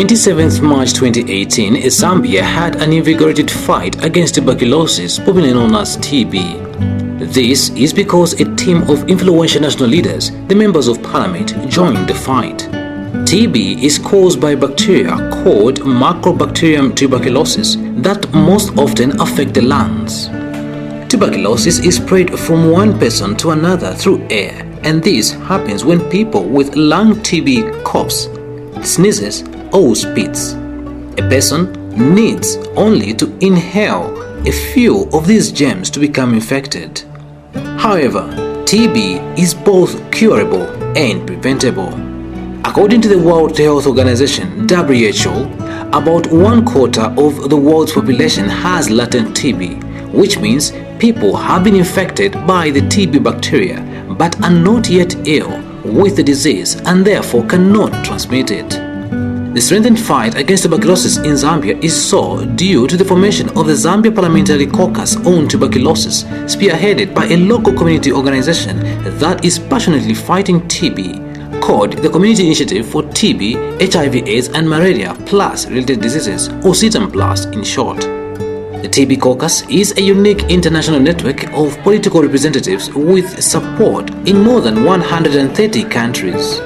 27th March 2018, Zambia had an invigorated fight against tuberculosis, popularly known as TB. This is because a team of influential national leaders, the members of parliament, joined the fight. TB is caused by a bacteria called Mycobacterium tuberculosis that most often affect the lungs. Tuberculosis is spread from one person to another through air, and this happens when people with lung TB coughs, sneezes, or spits. A person needs only to inhale a few of these germs to become infected. However, TB is both curable and preventable. According to the World Health Organization (WHO), about 1/4 of the world's population has latent TB, which means people have been infected by the TB bacteria but are not yet ill with the disease and therefore cannot transmit it. The strengthened fight against tuberculosis in Zambia is so due to the formation of the Zambia Parliamentary Caucus on tuberculosis, spearheaded by a local community organization that is passionately fighting TB, called the Community Initiative for TB, HIV/AIDS and Malaria plus related diseases, or CITAMPlus in short. The TB Caucus is a unique international network of political representatives with support in more than 130 countries.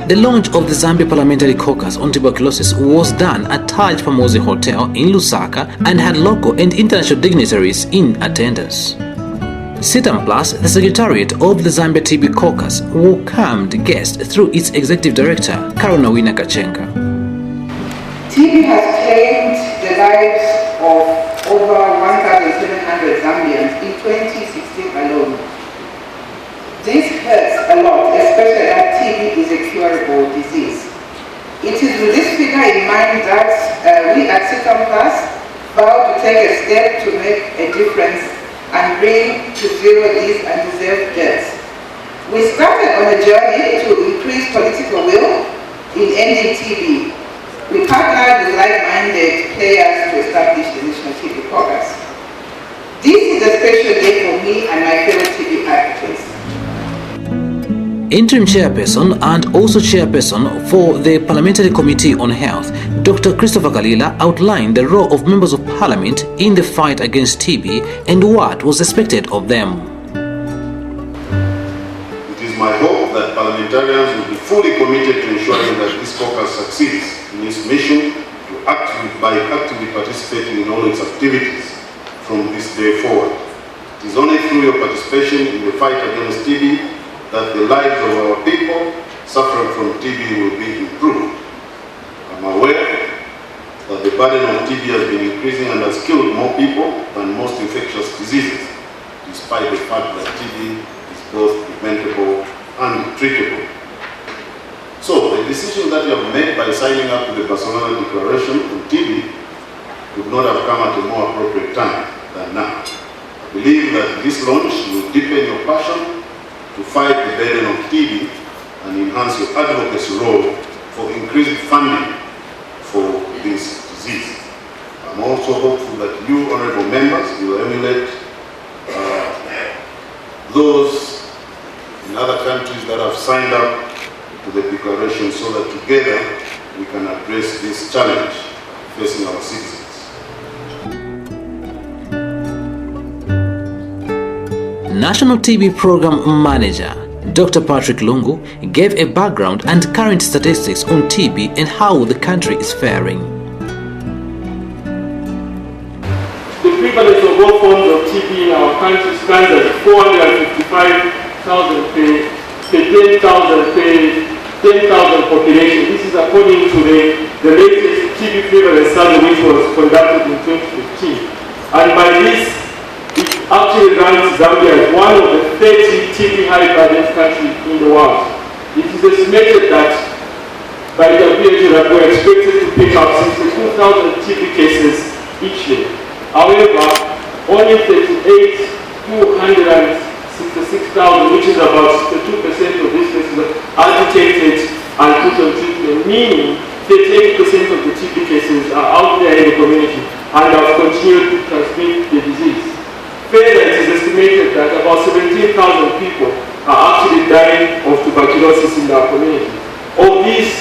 The launch of the Zambia Parliamentary Caucus on tuberculosis was done at Taj Pamosi Hotel in Lusaka and had local and international dignitaries in attendance. CITAMPlus, the secretariat of the Zambia TB Caucus, welcomed guests through its executive director, Karunawina Kachenga. TB has claimed the lives of over 1,700 Zambians in 2016 alone. This hurts a lot, especially as TB is a curable disease. It is with this figure in mind that we at CITAMPlus vow to take a step to make a difference and bring to zero these undeserved deaths. We started on a journey to increase political will in ending TB. We partnered with like-minded players to establish the National TB Caucus. This is a special day for me and my fellow TB advocates. Interim chairperson and also chairperson for the Parliamentary Committee on Health, Dr. Christopher Kalila, outlined the role of members of parliament in the fight against TB and what was expected of them. It is my hope that parliamentarians will be fully committed to ensuring that this caucus succeeds in its mission by actively participating in all its activities from this day forward. It is only through your participation in the fight against TB that the lives of our people suffering from TB will be improved. I'm aware that the burden of TB has been increasing and has killed more people than most infectious diseases, despite the fact that TB is both preventable and treatable. So, the decision that you have made by signing up to the Barcelona Declaration on TB could not have come at a more appropriate time than now. I believe that this launch will deepen your passion to fight the burden of TB and enhance your advocacy role for increased funding for this disease. I'm also hopeful that you, honorable members, will emulate those in other countries that have signed up to the declaration so that together we can address this challenge facing our citizens. National TB Program Manager Dr. Patrick Lungu gave a background and current statistics on TB and how the country is faring. The prevalence of all forms of TB in our country stands at 455,000 per 10,000 population. This is according to the latest TB prevalence survey which was conducted in 2015. And by this, it actually ranks Zambia as one of the 30 TB high burden countries in the world. It is estimated that by WHO that we're expected to pick up 62,000 TB cases each year. However, only 266,000, which is about 62% of these cases, are detected and put on treatment, meaning 38% of the TB cases are out there in the community and have continued to transmit the disease. Further, it is estimated that about 17,000 people are actually dying of tuberculosis in our community. Of these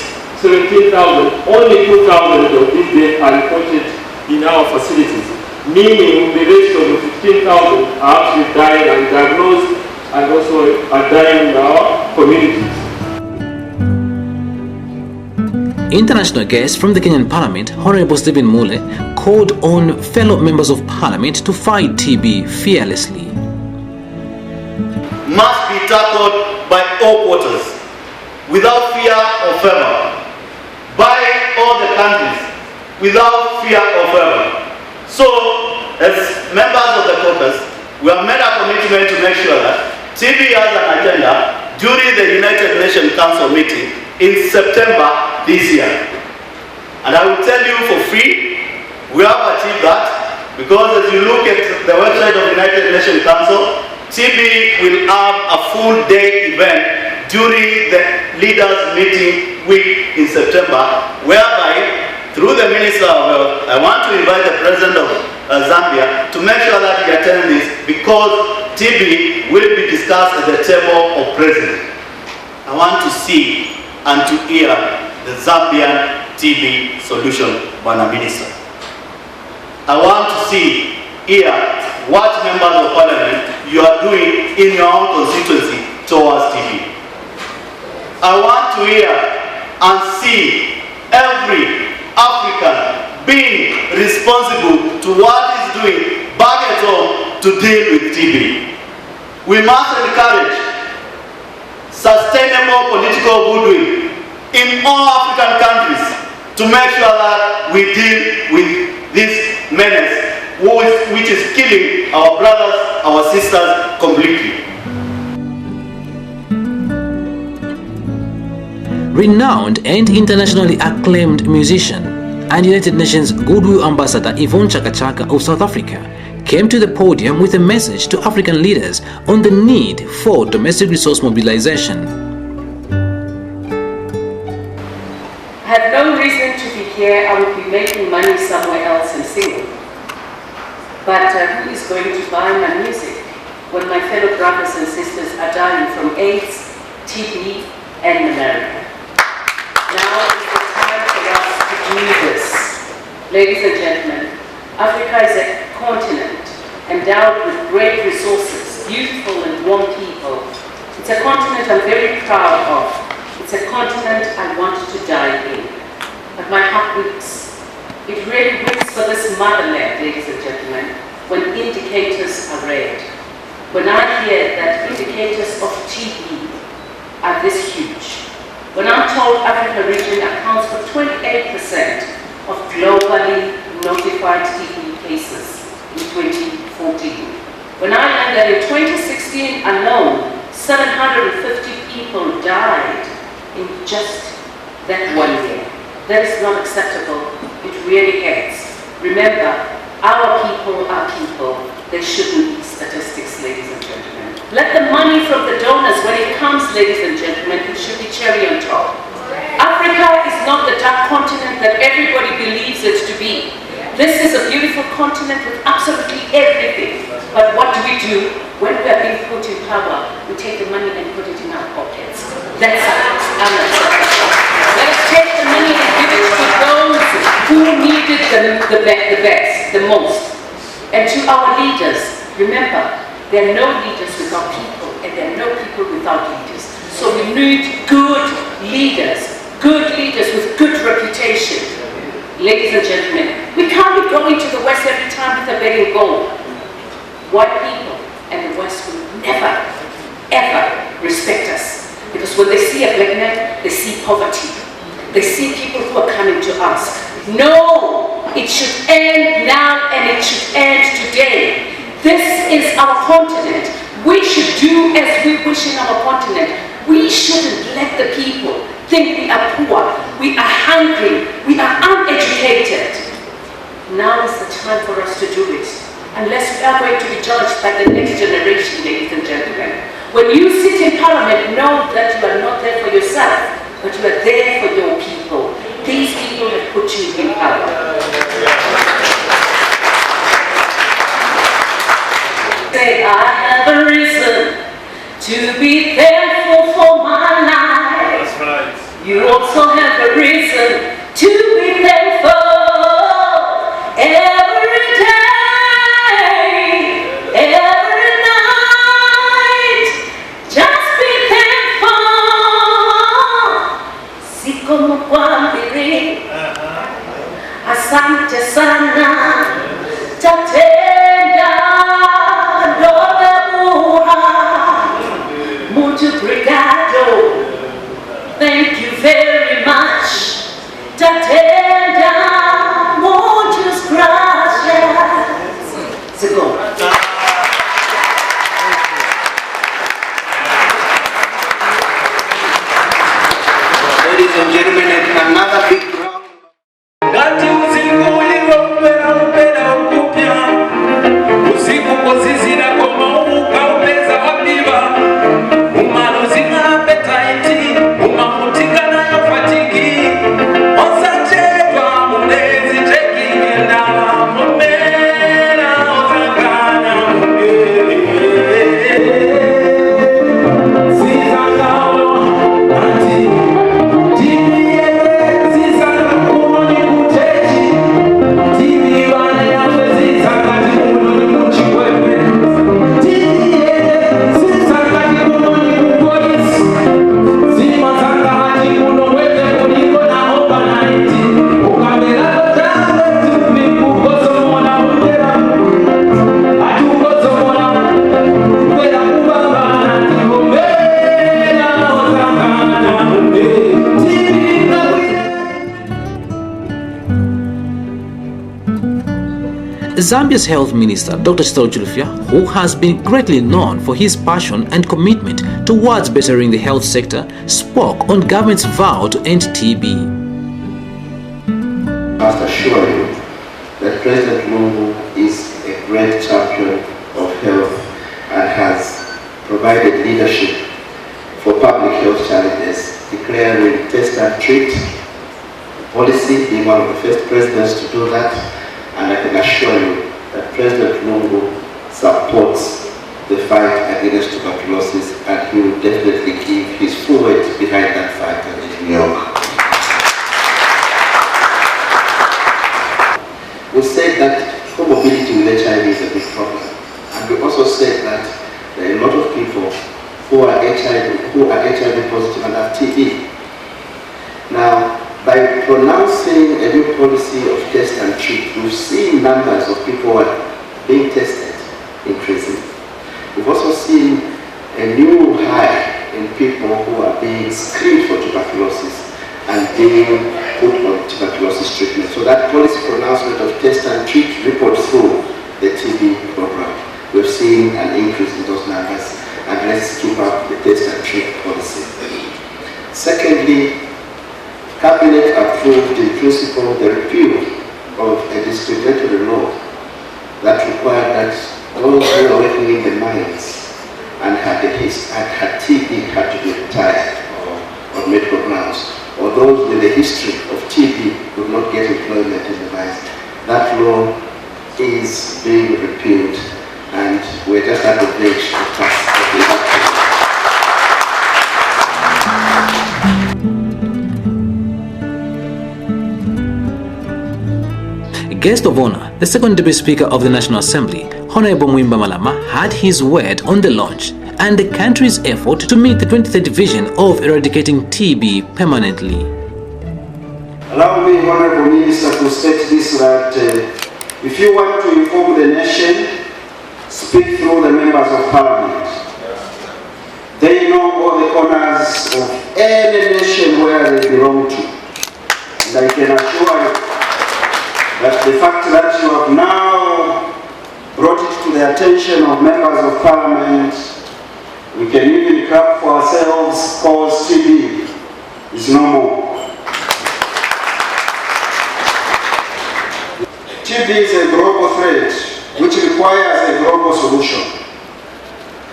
17,000, only 2,000 of these deaths are reported in our facilities, meaning the rest of the 15,000 are actually dying and diagnosed and also are dying in our communities. International guest from the Kenyan Parliament, Honorable Stephen Mule, called on fellow members of Parliament to fight TB fearlessly. Must be tackled by all quarters, without fear or favor, by all the countries, without fear or favor. So, as members of the Caucus, we have made a commitment to make sure that TB has an agenda during the United Nations Council meeting in September this year. And I will tell you for free, we have achieved that, because as you look at the website of the United Nations Council, TB will have a full day event during the leaders meeting week in September, whereby through the Minister of Health, I want to invite the President of Zambia to make sure that he attends this, because TB will be discussed at the table of President. I want to see and to hear the Zambian TB solution, Bwana Minister. I want to see, hear what members of Parliament you are doing in your own constituency towards TB. I want to hear and see every African being responsible to what is doing back at home to deal with TB. We must encourage sustainable political goodwill in all African countries to make sure that we deal with this menace which is killing our brothers, our sisters completely. Renowned and internationally acclaimed musician and United Nations Goodwill Ambassador Yvonne Chaka Chaka of South Africa came to the podium with a message to African leaders on the need for domestic resource mobilization. I have no reason to be here. I would be making money somewhere else and singing. But who is going to buy my music when my fellow brothers and sisters are dying from AIDS, TB, and malaria? Now is the time for us to do this. Ladies and gentlemen, Africa is a continent endowed with great resources, beautiful and warm people. It's a continent I'm very proud of. It's a continent I want to die in. But my heart weeps. It really weeps for this motherland, ladies and gentlemen, when indicators are red. When I hear that indicators of TB are this huge. When I'm told Africa region accounts for 28% of globally notified TB cases in 2014. When I learned that in 2016 alone, 750 people died in just that 1 year. That is not acceptable. It really hurts. Remember, our people are people. They shouldn't be statistics, ladies and gentlemen. Let the money from the donors, when it comes, ladies and gentlemen, it should be cherry on top. Africa is not the dark continent that everybody believes it to be. This is a beautiful continent with absolutely everything. But what do? When we are being put in power, we take the money and put it in our pockets. That's unacceptable. Let us take the money and give it to those who needed the best, the most. And to our leaders, remember, there are no leaders without people, and there are no people without leaders. So we need good leaders with good reputation. Ladies and gentlemen, we can't be going to the West every time with a begging goal. White people and the West will never, ever respect us. Because when they see a black man, they see poverty. They see people who are coming to us. No, it should end now and it should end today. This is our continent. We should do as we wish in our continent. We shouldn't let the people think we are poor, we are hungry, we are uneducated. Now is the time for us to do it. Unless we are going to be judged by the next generation, ladies and gentlemen. When you sit in Parliament, know that you are not there for yourself, but you are there for your people. These people have put you in power. Say, I have a reason to be thankful for my life. That's right. You also have a reason to be thankful every day, every night. Just be thankful. Si como kwambiri, asante sana, tatenda dobemuha, muito obrigado. Thank you very much. Tatenda, muchas gracias. Segundo. Ladies and gentlemen, another big round. Ngati usiku uliopera upera ukupya, usiku kozizira koma ukaupeza wapiva, umanuzima appetite, umamutika nayo fatigi, osachedwa munezi chekingenda, mumera osakana mungeri. Sizangalo, anti, tibiye, sizangalo kumoni kutechi, tibi wana yawe sizangati kumoni kuchikwepe, tibiye, sizangati kumoni kupolisi, simazangati kunowete kuliko na overnight, ukamela kotawe tupi kukosomona mpera, atukosomona mpera kubabana, tikombela osakana mpera, tibi kawile. Zambia's Health Minister, Dr. CITAMPlus, who has been greatly known for his passion and commitment towards bettering the health sector, spoke on government's vow to end TB. I must assure you that President Lungu is a great champion of health and has provided leadership for public health challenges, declaring test and treat policy, being one of the first presidents to do that. And I can assure you that President Lungu supports the fight against tuberculosis, and he will definitely give his full weight behind that fight in New York. We said that comorbidity with HIV is a big problem, and we also said that there are a lot of people who are HIV positive and have TB. Now, by pronouncing a new policy of test and treat, we've seen numbers of people who are being tested increasing. We've also seen a new high in people who are being screened for tuberculosis and being put on tuberculosis treatment. So that policy pronouncement of test and treat rippled through the TB program. We've seen an increase in those numbers, and let's keep up the test and treat policy. Secondly, Cabinet approved in principle the repeal of a discriminatory law that required that those who were working in the mines and had TB had to be retired or on medical grounds, or those with a history of TB could not get employment in the mines. That law is being repealed, and we're just at the bridge to pass the Guest of honor, the second Deputy Speaker of the National Assembly, Honorable Mwimba Malama, had his word on the launch and the country's effort to meet the 2030 vision of eradicating TB permanently. Allow me, Honorable Minister, to state this, that if you want to inform the nation, speak through the members of Parliament. They know all the corners of any nation where they belong to. And I can assure you that the fact that you have now brought it to the attention of members of Parliament, we can even clap for ourselves, cause TB is no more. TB is a global threat which requires a global solution.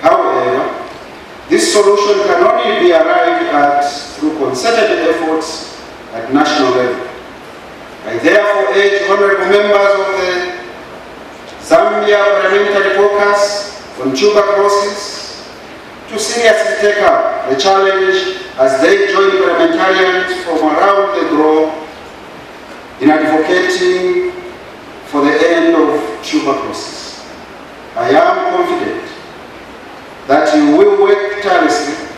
However, this solution can only be arrived at through concerted efforts at national level. I therefore urge honorable members of the Zambia Parliamentary Caucus on tuberculosis to seriously take up the challenge as they join parliamentarians from around the globe in advocating for the end of tuberculosis. I am confident that you will work tirelessly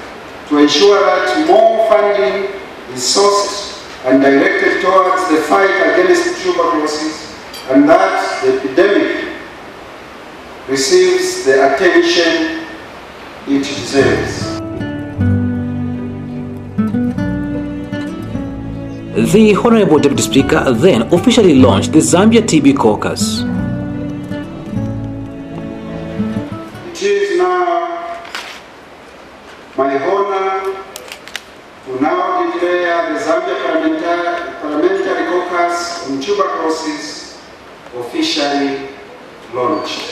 to ensure that more funding is sourced and directed towards the fight against tuberculosis, and that the epidemic receives the attention it deserves. The Honorable Deputy Speaker then officially launched the Zambia TB Caucus. It is now my honor to now declare the Zambia Parliamentary Caucus on tuberculosis officially launched.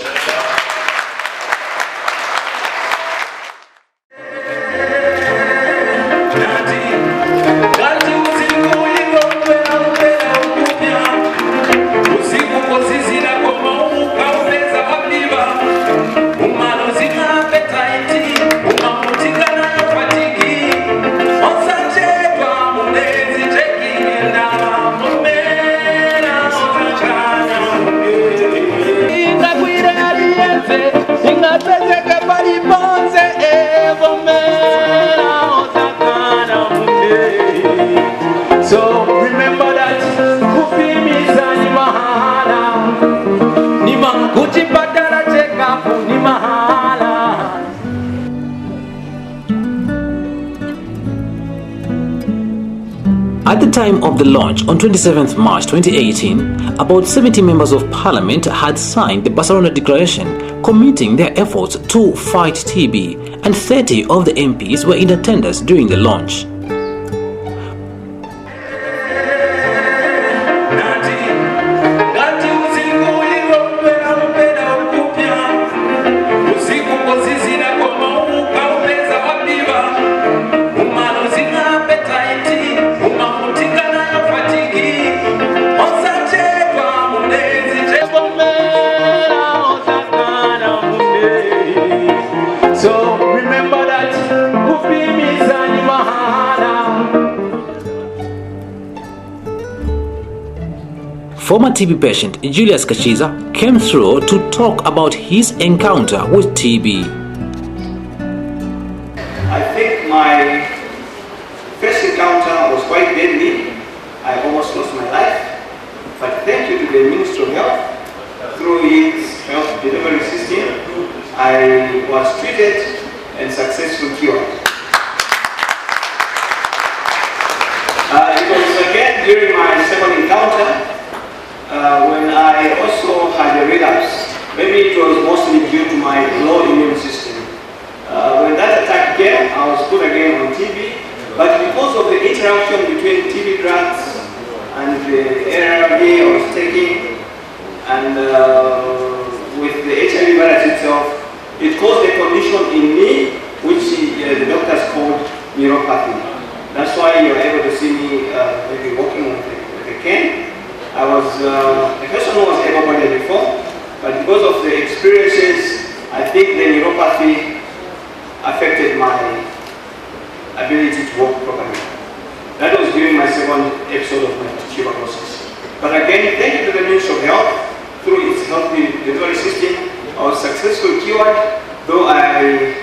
So remember that kupimiza ni mahala, kujipatala check-up ni mahala. At the time of the launch on 27th March 2018, about 70 members of parliament had signed the Barcelona Declaration committing their efforts to fight TB, and 30 of the MPs were in attendance during the launch. So remember that kupimiza ni mahala. Former TB patient Julius Kachiza came through to talk about his encounter with TB. I think my first encounter was quite deadly. I almost lost my life. But thank you to the Ministry of Health. Through its health delivery system, I was treated and successfully cured. It was again during my second encounter when I also had a relapse. Maybe it was mostly due to my low immune system. When that attack came, I was put again on TB, but because of the interaction between TB drugs and the ARV I was taking, and with the HIV virus itself, it caused a condition in me which the doctors called neuropathy. That's why you're able to see me maybe walking with a cane. I was a person who was able-bodied before, but because of the experiences, I think the neuropathy affected my ability to walk properly. That was during my second episode of my tuberculosis. But again, thank you to the Ministry of Health. Through its healthy delivery system, I was successfully cured, though I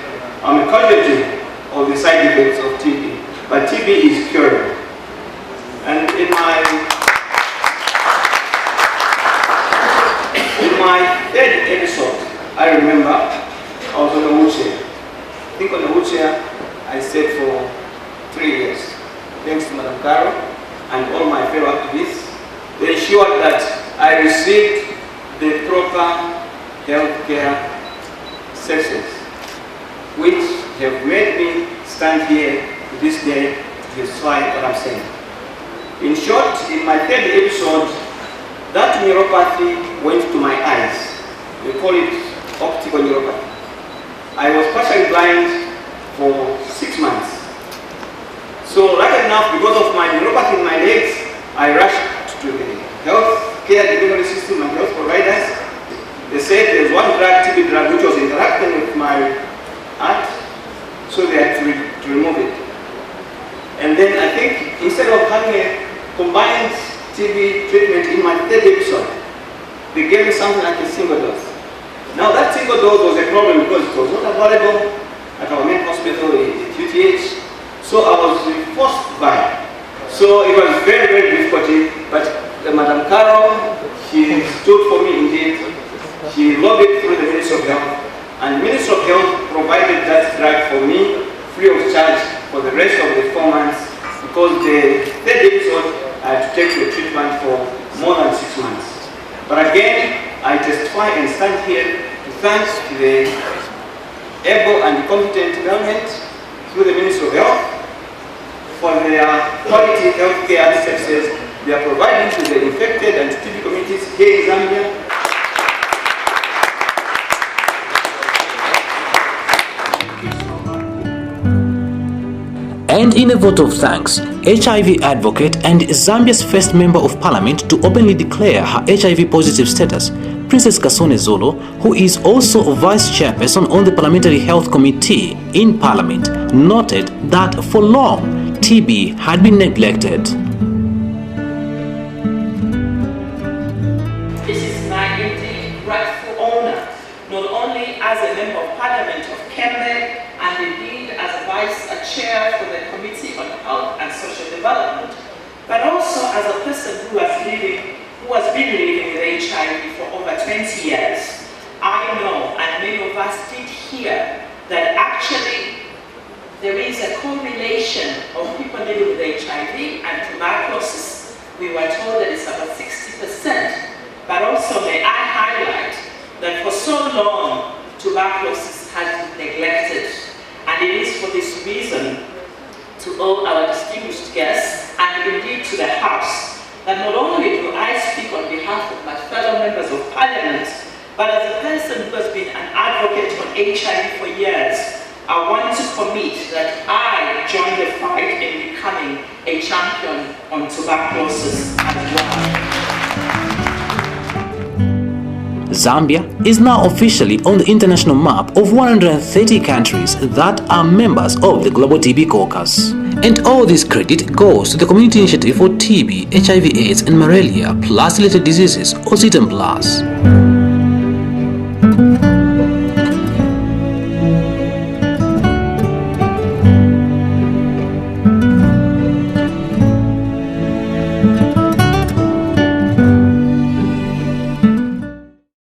am a casualty of the side effects of TB. But TB is curable. And in my third episode, I remember I was on a wheelchair. I think on a wheelchair I stayed for 3 years. Thanks to Madam Caro and all my fellow activists, they ensured that I received the proper healthcare services, which have made me stand here to this day to justify what I'm saying. In short, in my third episode, that neuropathy went to my eyes. We call it optical neuropathy. I was partially blind for 6 months. So lucky enough, because of my neuropathy in my legs, I rushed to the healthcare delivery system and health providers. They said there's one drug, TB drug, which was interacting with my heart, so they had to remove it. then I think instead of having a combined TB treatment in my third episode, they gave me something like a single dose. Now that single dose was a problem because it was not available at our main hospital in QTH, so I was forced to buy. So it was very, very difficult, but Madam Carol, she stood for me indeed. She lobbied through the Ministry of Health, and the Ministry of Health provided that drug for me free of charge for the rest of the 4 months, because the third episode I had to take the treatment for more than 6 months. But again, I testify and stand here to thank the able and competent government through the Ministry of Health for their quality health care services they are providing to the infected and TB communities here in Zambia. And in a vote of thanks, HIV advocate and Zambia's first member of parliament to openly declare her HIV positive status, Princess Kasone Zulu, who is also vice chairperson on the Parliamentary Health Committee in Parliament, noted that for long, TB had been neglected. This is my indeed rightful honor, not only as a member of Parliament of Kembe and indeed as a vice chair for the Committee on Health and Social Development, but also as a person who has been living with HIV for over 20 years. I know, and many of us did hear, that actually there is a correlation of people living with HIV and tuberculosis. We were told that it's about 60%, but also may I highlight that for so long, tuberculosis has been neglected. And it is for this reason, to all our distinguished guests, and indeed to the House, that not only do I speak on behalf of my fellow members of Parliament, but as a person who has been an advocate on HIV for years, I want to commit that I join the fight in becoming a champion on tuberculosis as well. Zambia is now officially on the international map of 130 countries that are members of the Global TB Caucus. And all this credit goes to the Community Initiative for TB, HIV/AIDS and Malaria plus related diseases, or CITAMPlus.